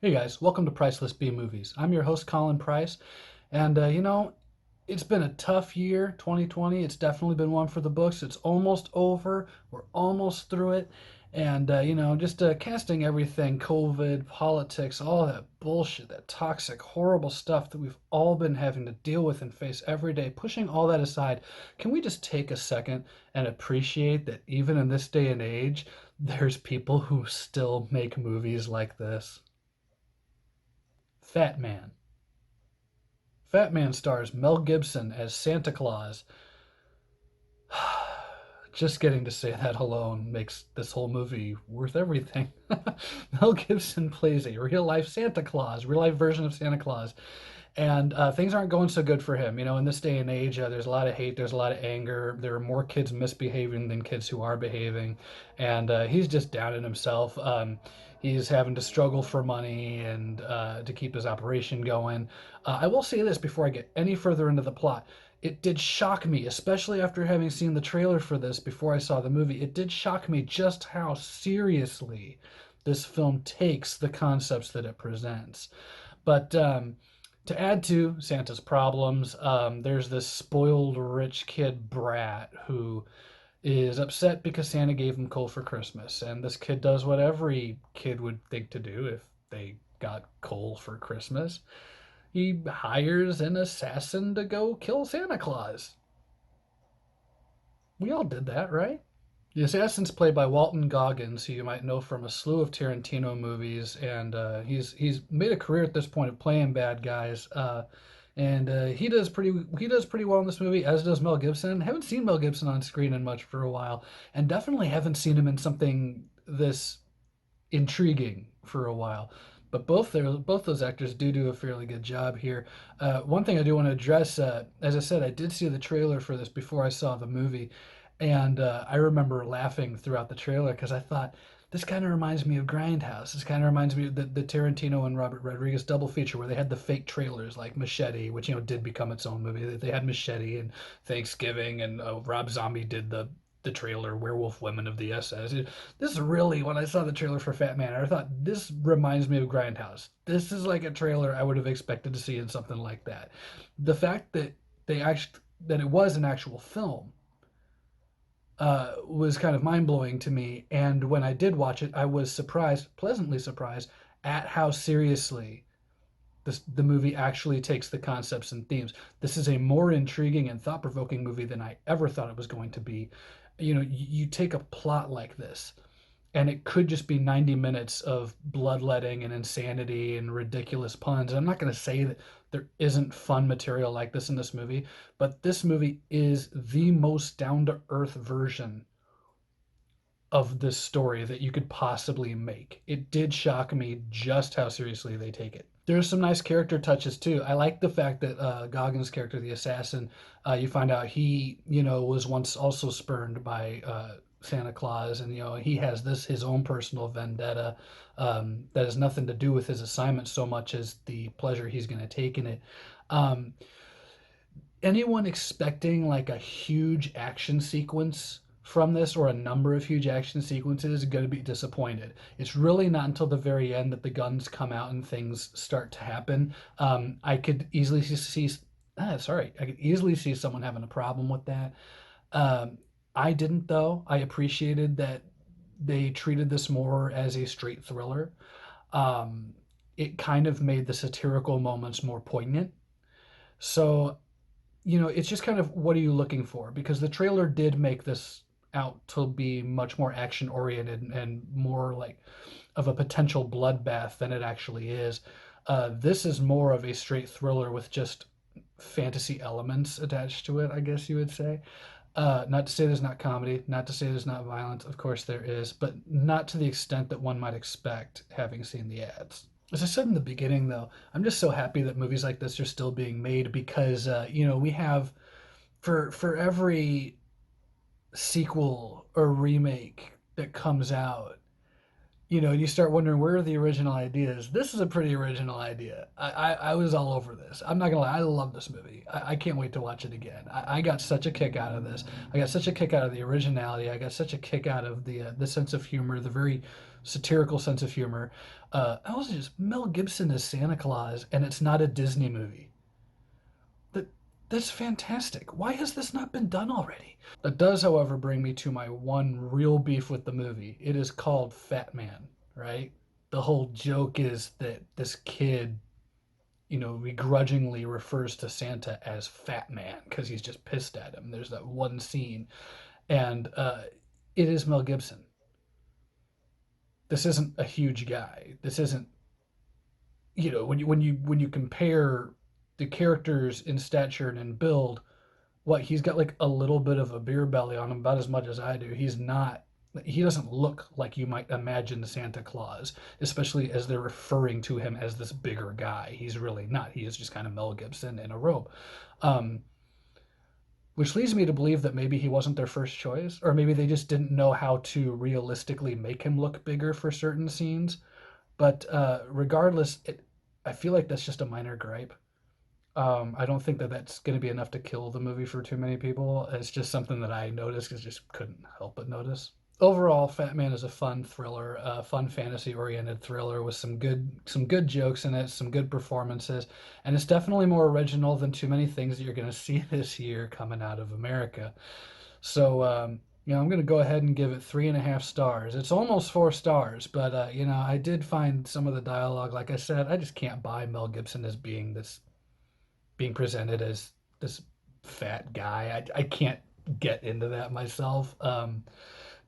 Hey guys, welcome to Priceless B Movies. I'm your host, Colin Price, and it's been a tough year, 2020. It's definitely been one for the books. It's almost over. We're almost through it, and just casting everything, COVID, politics, all that bullshit, that toxic, horrible stuff that we've all been having to deal with and face every day. Pushing all that aside, can we just take a second and appreciate that even in this day and age, there's people who still make movies like this? Fatman. Fatman stars Mel Gibson as Santa Claus. Just getting to say that alone makes this whole movie worth everything. Mel Gibson plays a real life Santa Claus, real life version of Santa Claus. And things aren't going so good for him. You know, in this day and age, there's a lot of hate, there's a lot of anger. There are more kids misbehaving than kids who are behaving. And he's just down in himself. He's having to struggle for money and to keep his operation going. I will say this before I get any further into the plot. It did shock me, especially after having seen the trailer for this before I saw the movie. It did shock me just how seriously this film takes the concepts that it presents. But to add to Santa's problems, there's this spoiled rich kid brat who is upset because Santa gave him coal for Christmas. And this kid does what every kid would think to do if they got coal for Christmas. He hires an assassin to go kill Santa Claus. We all did that, right? The assassin's played by Walton Goggins, who you might know from a slew of Tarantino movies, and he's made a career at this point of playing bad guys. And he does pretty well in this movie, as does Mel Gibson. Haven't seen Mel Gibson on screen in much for a while, and definitely haven't seen him in something this intriguing for a while. But both those actors do a fairly good job here. One thing I do want to address, as I said, I did see the trailer for this before I saw the movie, and I remember laughing throughout the trailer because I thought this kind of reminds me of Grindhouse. This kind of reminds me of the Tarantino and Robert Rodriguez double feature where they had the fake trailers like Machete, which did become its own movie. They had Machete and Thanksgiving, and Rob Zombie did the trailer Werewolf Women of the SS. This is really, when I saw the trailer for Fat Man, I thought this reminds me of Grindhouse. This is like a trailer I would have expected to see in something like that. The fact that that it was an actual film was kind of mind blowing to me. And when I did watch it, I was surprised, pleasantly surprised, at how seriously the movie actually takes the concepts and themes. This is a more intriguing and thought provoking movie than I ever thought it was going to be. You take a plot like this, and it could just be 90 minutes of bloodletting and insanity and ridiculous puns. And I'm not going to say that there isn't fun material like this in this movie, but this movie is the most down to earth version of this story that you could possibly make. It did shock me just how seriously they take it. There's some nice character touches too. I like the fact that Goggins' character, the assassin, you find out he, was once also spurned by Santa Claus, and he has his own personal vendetta that has nothing to do with his assignment so much as the pleasure he's going to take in it. Um, Anyone expecting like a huge action sequence from this or a number of huge action sequences is going to be disappointed. It's really not until the very end that the guns come out and things start to happen. I could easily see, I could easily see someone having a problem with that. Um, I didn't though. I appreciated that they treated this more as a straight thriller. Um, it kind of made the satirical moments more poignant. So it's just kind of what are you looking for? Because the trailer did make this out to be much more action oriented and more like of a potential bloodbath than it actually is. This is more of a straight thriller with just fantasy elements attached to it, I guess you would say. Not to say there's not comedy, not to say there's not violence. Of course there is, but not to the extent that one might expect having seen the ads. As I said in the beginning, though, I'm just so happy that movies like this are still being made because we have for every sequel or remake that comes out, You start wondering where are the original ideas. This is a pretty original idea. I was all over this. I'm not gonna lie, I love this movie. I can't wait to watch it again. I got such a kick out of this. I got such a kick out of the originality. I got such a kick out of the sense of humor, the very satirical sense of humor. Also just Mel Gibson as Santa Claus, and it's not a Disney movie. That that's fantastic. Why has this not been done already? That does, however, bring me to my one real beef with the movie. It is called Fat Man, right? The whole joke is that this kid, begrudgingly refers to Santa as Fat Man because he's just pissed at him. There's that one scene, and it is Mel Gibson. This isn't a huge guy. This isn't, when you compare the characters in stature and in build, what he's got like a little bit of a beer belly on him, about as much as I do. He doesn't look like you might imagine Santa Claus, especially as they're referring to him as this bigger guy. He's really not. He is just kind of Mel Gibson in a robe. Um, which leads me to believe that maybe he wasn't their first choice, or maybe they just didn't know how to realistically make him look bigger for certain scenes. But regardless, I feel like that's just a minor gripe. I don't think that that's going to be enough to kill the movie for too many people. It's just something that I noticed because just couldn't help but notice. Overall, Fat Man is a fun thriller, a fun fantasy-oriented thriller with some good jokes in it, some good performances, and it's definitely more original than too many things that you're going to see this year coming out of America. So, I'm going to go ahead and give it 3.5 stars. It's almost 4 stars, but I did find some of the dialogue, like I said, I just can't buy Mel Gibson as being presented as this fat guy. I can't get into that myself.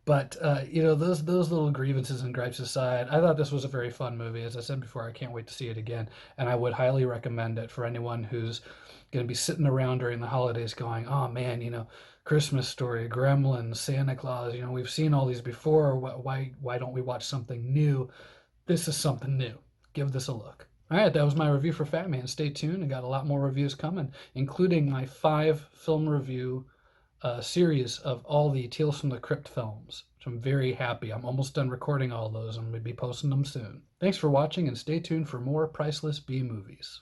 But those little grievances and gripes aside, I thought this was a very fun movie. As I said before, I can't wait to see it again, and I would highly recommend it for anyone who's going to be sitting around during the holidays, going, "Oh man, Christmas Story, Gremlins, Santa Claus. We've seen all these before. Why don't we watch something new? This is something new. Give this a look." All right, that was my review for Fat Man. Stay tuned. I got a lot more reviews coming, including my 5 film review series of all the Tales from the Crypt films, which I'm very happy. I'm almost done recording all those. I'm going to be posting them soon. Thanks for watching, and stay tuned for more Priceless B movies.